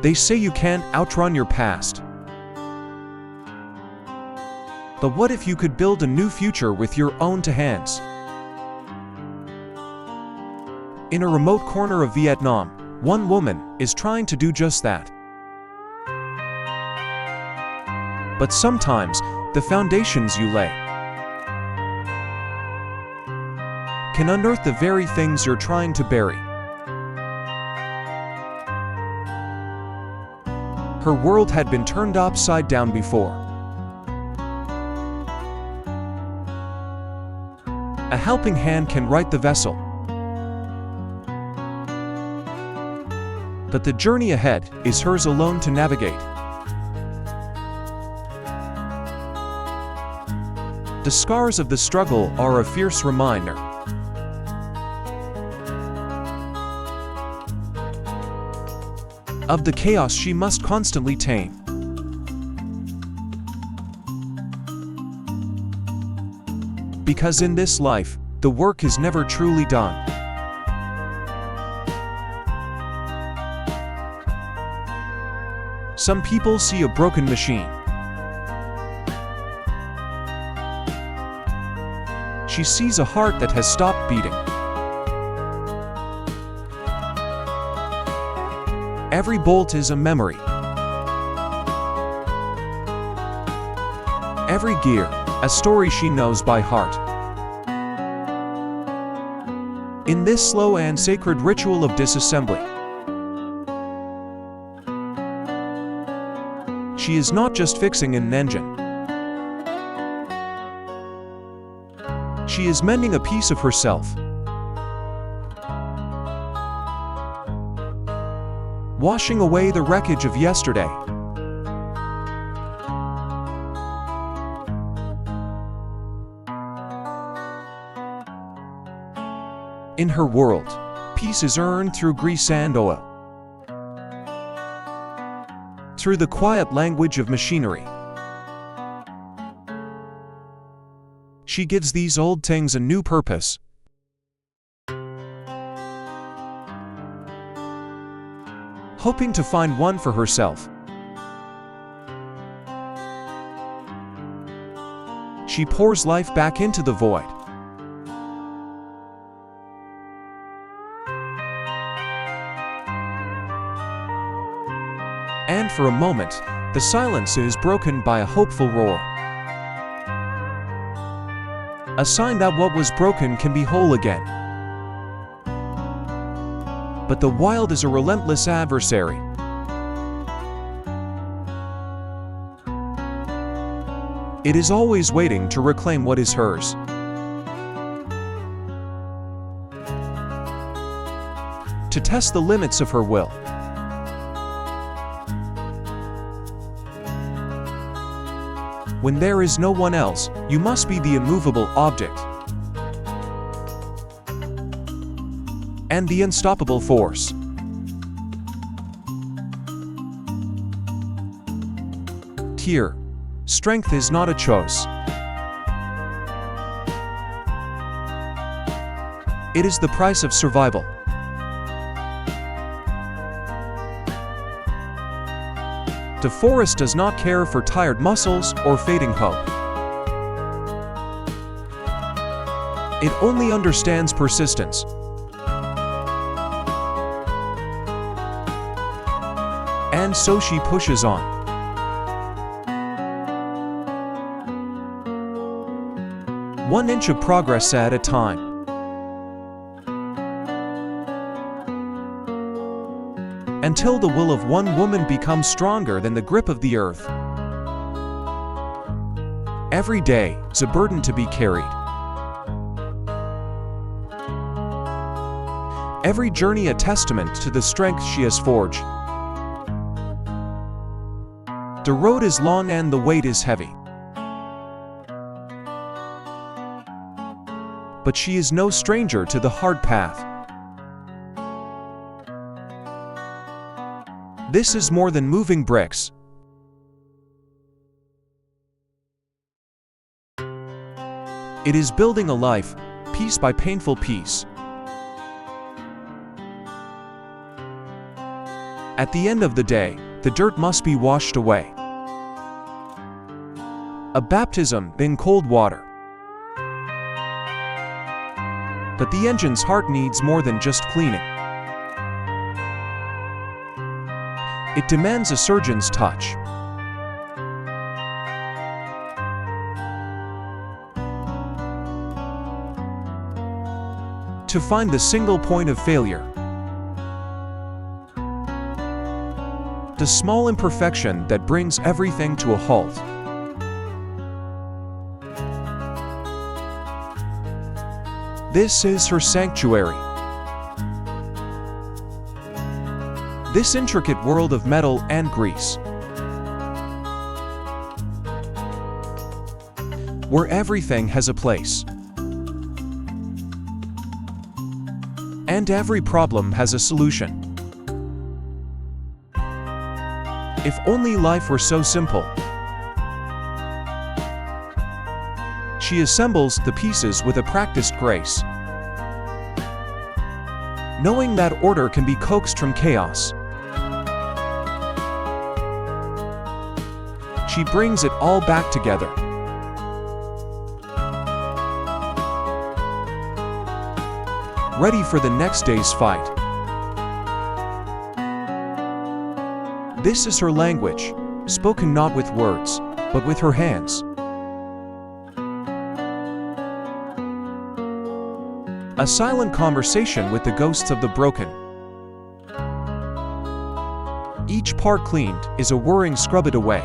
They say you can't outrun your past. But what if you could build a new future with your own two hands? In a remote corner of Vietnam, one woman is trying to do just that. But sometimes, the foundations you lay can unearth the very things you're trying to bury. Her world had been turned upside down before. A helping hand can right the vessel. But the journey ahead is hers alone to navigate. The scars of the struggle are a fierce reminder. Of the chaos she must constantly tame. Because in this life, the work is never truly done. Some people see a broken machine. She sees a heart that has stopped beating. Every bolt is a memory. Every gear, a story she knows by heart. In this slow and sacred ritual of disassembly, she is not just fixing an engine. She is mending a piece of herself. Washing away the wreckage of yesterday. In her world, peace is earned through grease and oil. Through the quiet language of machinery. She gives these old things a new purpose. Hoping to find one for herself. She pours life back into the void. And for a moment, the silence is broken by a hopeful roar. A sign that what was broken can be whole again. But the wild is a relentless adversary. It is always waiting to reclaim what is hers. To test the limits of her will. When there is no one else, you must be the immovable object. And the unstoppable force. Here, strength is not a choice. It is the price of survival. The forest does not care for tired muscles or fading hope. It only understands persistence. And so she pushes on. One inch of progress at a time. Until the will of one woman becomes stronger than the grip of the earth. Every day is a burden to be carried. Every journey a testament to the strength she has forged. The road is long and the weight is heavy. But she is no stranger to the hard path. This is more than moving bricks. It is building a life, piece by painful piece. At the end of the day, the dirt must be washed away. A baptism in cold water. But the engine's heart needs more than just cleaning. It demands a surgeon's touch. To find the single point of failure. The small imperfection that brings everything to a halt. This is her sanctuary. This intricate world of metal and grease, where everything has a place, and every problem has a solution. If only life were so simple. She assembles the pieces with a practiced grace, knowing that order can be coaxed from chaos. She brings it all back together. Ready for the next day's fight. This is her language, spoken not with words, but with her hands. A silent conversation with the ghosts of the broken. Each part cleaned is a whirring scrub it away.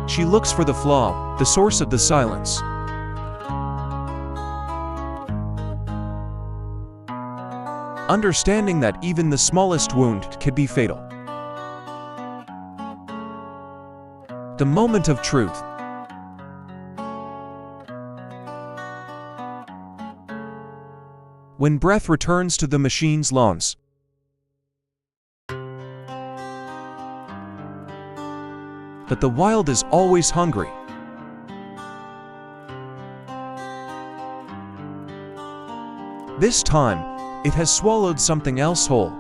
She looks for the flaw, the source of the silence. Understanding that even the smallest wound can be fatal. The moment of truth. When breath returns to the machine's lungs. But the wild is always hungry. This time, it has swallowed something else whole.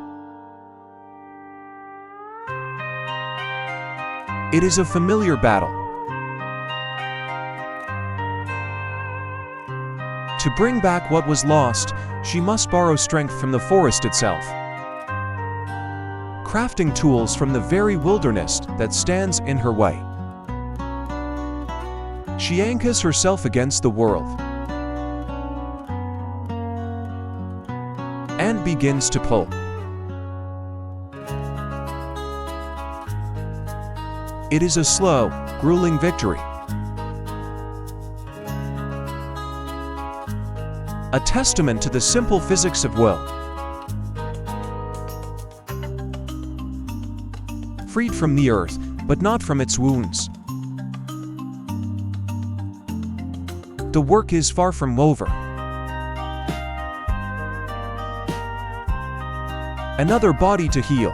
It is a familiar battle. To bring back what was lost, she must borrow strength from the forest itself. Crafting tools from the very wilderness that stands in her way. She anchors herself against the world and begins to pull. It is a slow, grueling victory. A testament to the simple physics of will. Freed from the earth, but not from its wounds. The work is far from over. Another body to heal.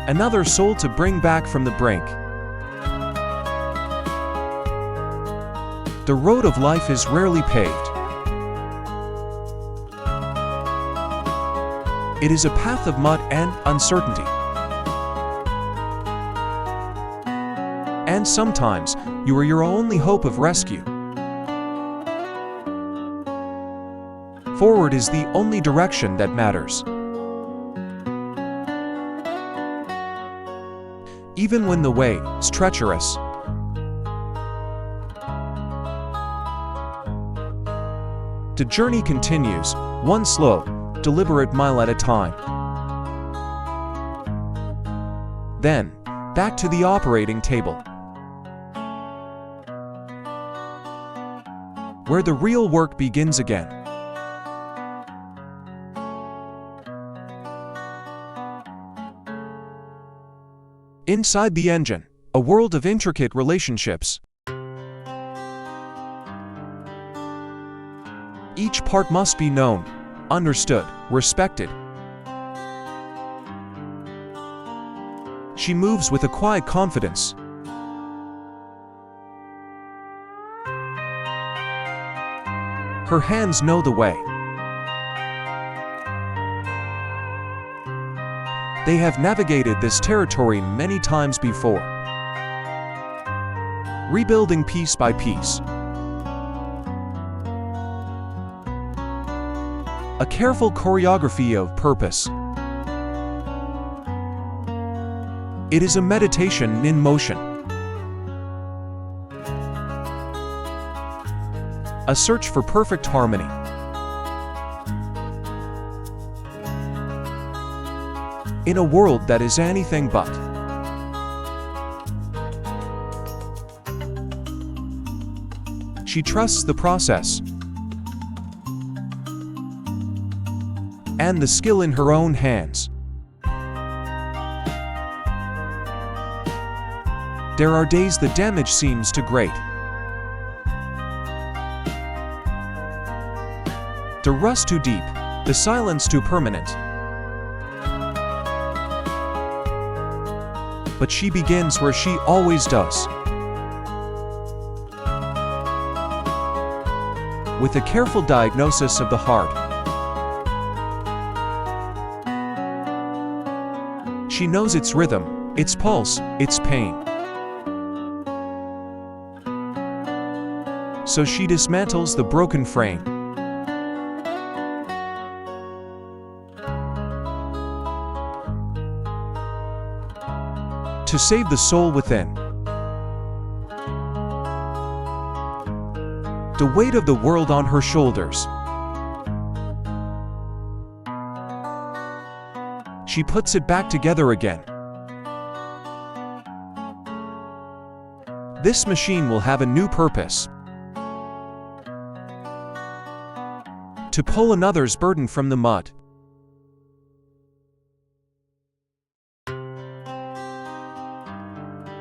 Another soul to bring back from the brink. The road of life is rarely paved. It is a path of mud and uncertainty. And sometimes, you are your only hope of rescue. Forward is the only direction that matters. Even when the way is treacherous. The journey continues, one slow, deliberate mile at a time. Then, back to the operating table, where the real work begins again. Inside the engine, a world of intricate relationships. Each part must be known, understood, respected. She moves with a quiet confidence. Her hands know the way. They have navigated this territory many times before, rebuilding piece by piece. A careful choreography of purpose. It is a meditation in motion. A search for perfect harmony. In a world that is anything but. She trusts the process and the skill in her own hands. There are days the damage seems too great. The rust too deep, the silence too permanent. But she begins where she always does. With a careful diagnosis of the heart. She knows its rhythm, its pulse, its pain. So she dismantles the broken frame. To save the soul within. The weight of the world on her shoulders. She puts it back together again. This machine will have a new purpose. To pull another's burden from the mud.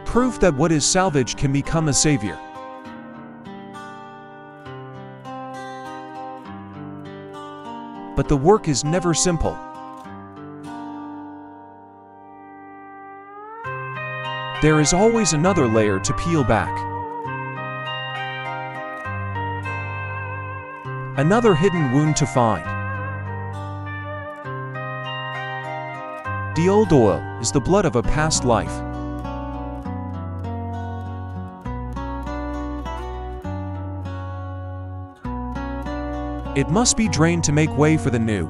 Proof that what is salvaged can become a savior. But the work is never simple. There is always another layer to peel back. Another hidden wound to find. The old oil is the blood of a past life. It must be drained to make way for the new.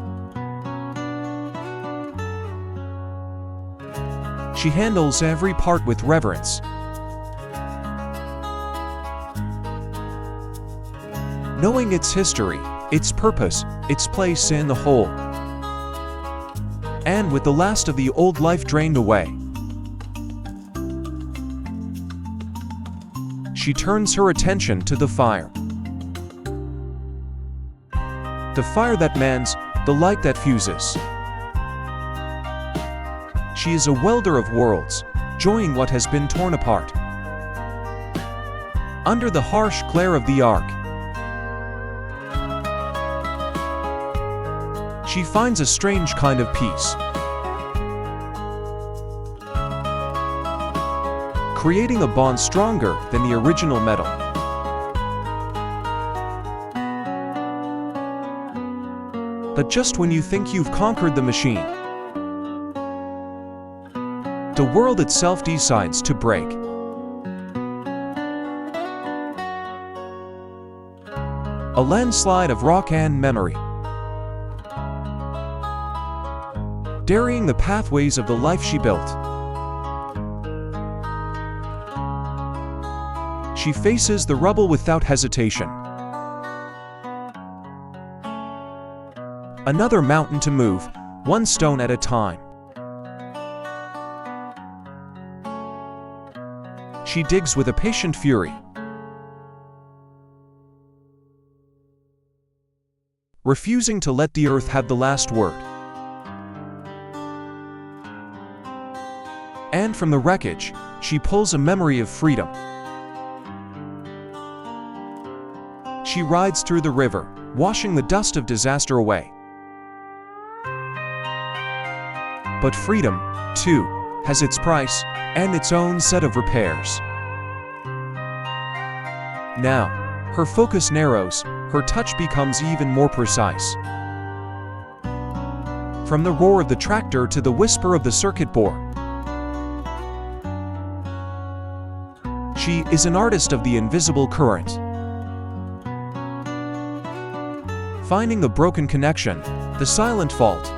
She handles every part with reverence. Knowing its history, its purpose, its place in the whole. And with the last of the old life drained away, she turns her attention to the fire. The fire that mends, the light that fuses. She is a welder of worlds, joining what has been torn apart. Under the harsh glare of the arc, she finds a strange kind of peace. Creating a bond stronger than the original metal. But just when you think you've conquered the machine, the world itself decides to break. A landslide of rock and memory, dairying the pathways of the life she built. She faces the rubble without hesitation. Another mountain to move, one stone at a time. She digs with a patient fury, refusing to let the earth have the last word. And from the wreckage, she pulls a memory of freedom. She rides through the river, washing the dust of disaster away. But freedom, too, has its price and its own set of repairs. Now, her focus narrows, her touch becomes even more precise. From the roar of the tractor to the whisper of the circuit board, she is an artist of the invisible current. Finding the broken connection, the silent fault.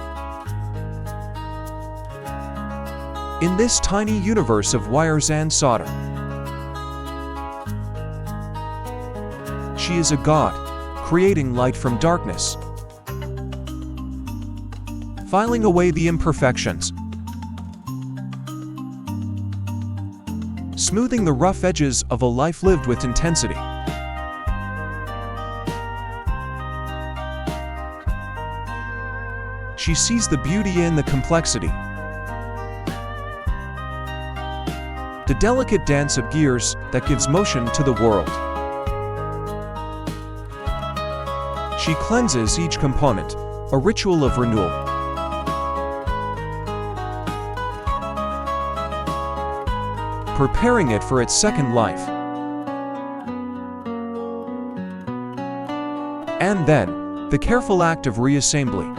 In this tiny universe of wires and solder, she is a god, creating light from darkness, filing away the imperfections, smoothing the rough edges of a life lived with intensity. She sees the beauty in the complexity, the delicate dance of gears that gives motion to the world. She cleanses each component, a ritual of renewal. Preparing it for its second life. And then, the careful act of reassembly.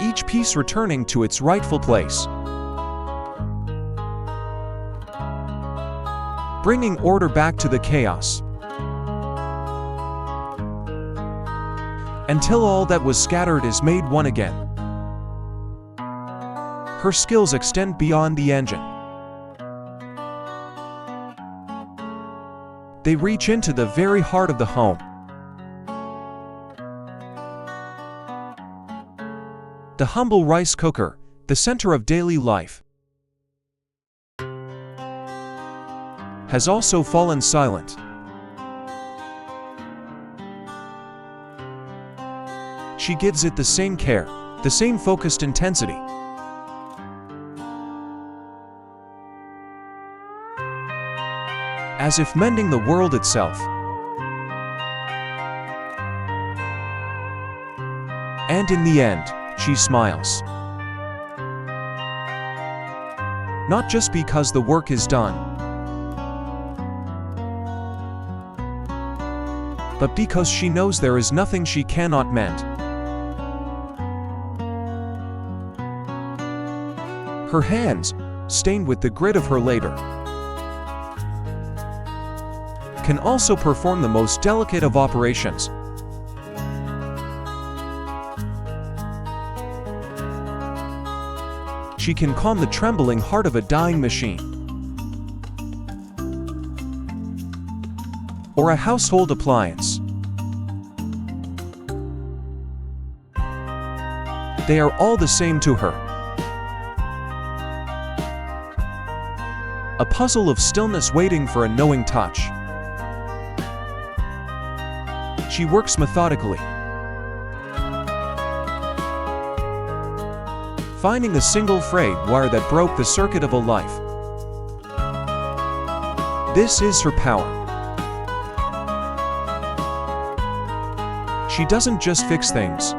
Each piece returning to its rightful place, bringing order back to the chaos, until all that was scattered is made one again. Her skills extend beyond the engine. They reach into the very heart of the home. The humble rice cooker, the center of daily life, has also fallen silent. She gives it the same care, the same focused intensity. As if mending the world itself. And in the end, she smiles. Not just because the work is done, but because she knows there is nothing she cannot mend. Her hands, stained with the grit of her labor, can also perform the most delicate of operations. She can calm the trembling heart of a dying machine, or a household appliance. They are all the same to her. A puzzle of stillness waiting for a knowing touch. She works methodically, finding the single frayed wire that broke the circuit of a life. This is her power. She doesn't just fix things.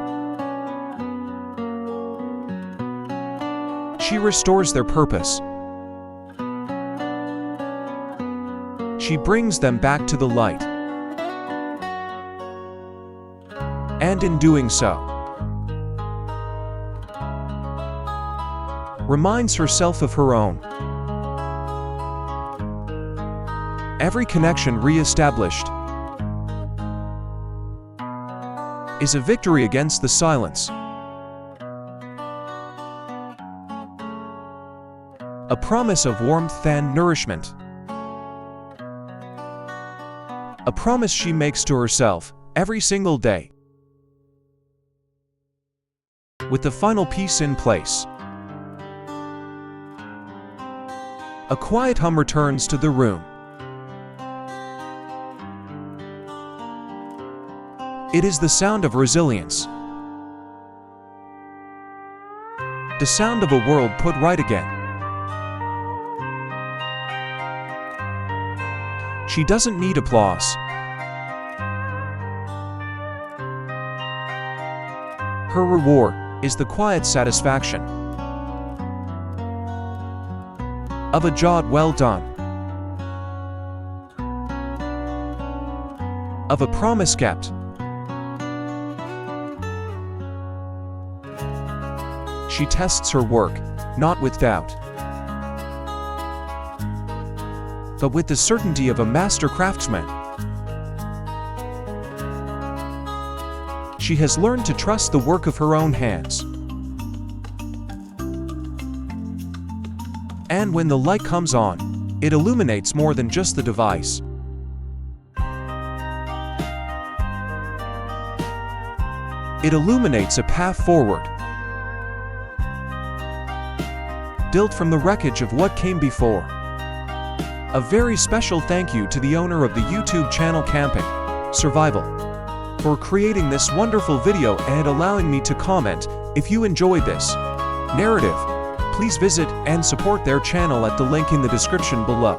She restores their purpose. She brings them back to the light. And in doing so, reminds herself of her own. Every connection re-established is a victory against the silence. A promise of warmth and nourishment. A promise she makes to herself every single day. With the final piece in place, a quiet hum returns to the room. It is the sound of resilience. The sound of a world put right again. She doesn't need applause. Her reward is the quiet satisfaction of a job well done. of a promise kept. She tests her work, not with doubt, but with the certainty of a master craftsman. She has learned to trust the work of her own hands. And when the light comes on, it illuminates more than just the device. It illuminates a path forward, built from the wreckage of what came before. A very special thank you to the owner of the YouTube channel Camping Survival for creating this wonderful video and allowing me to comment. If you enjoyed this narrative, please visit and support their channel at the link in the description below.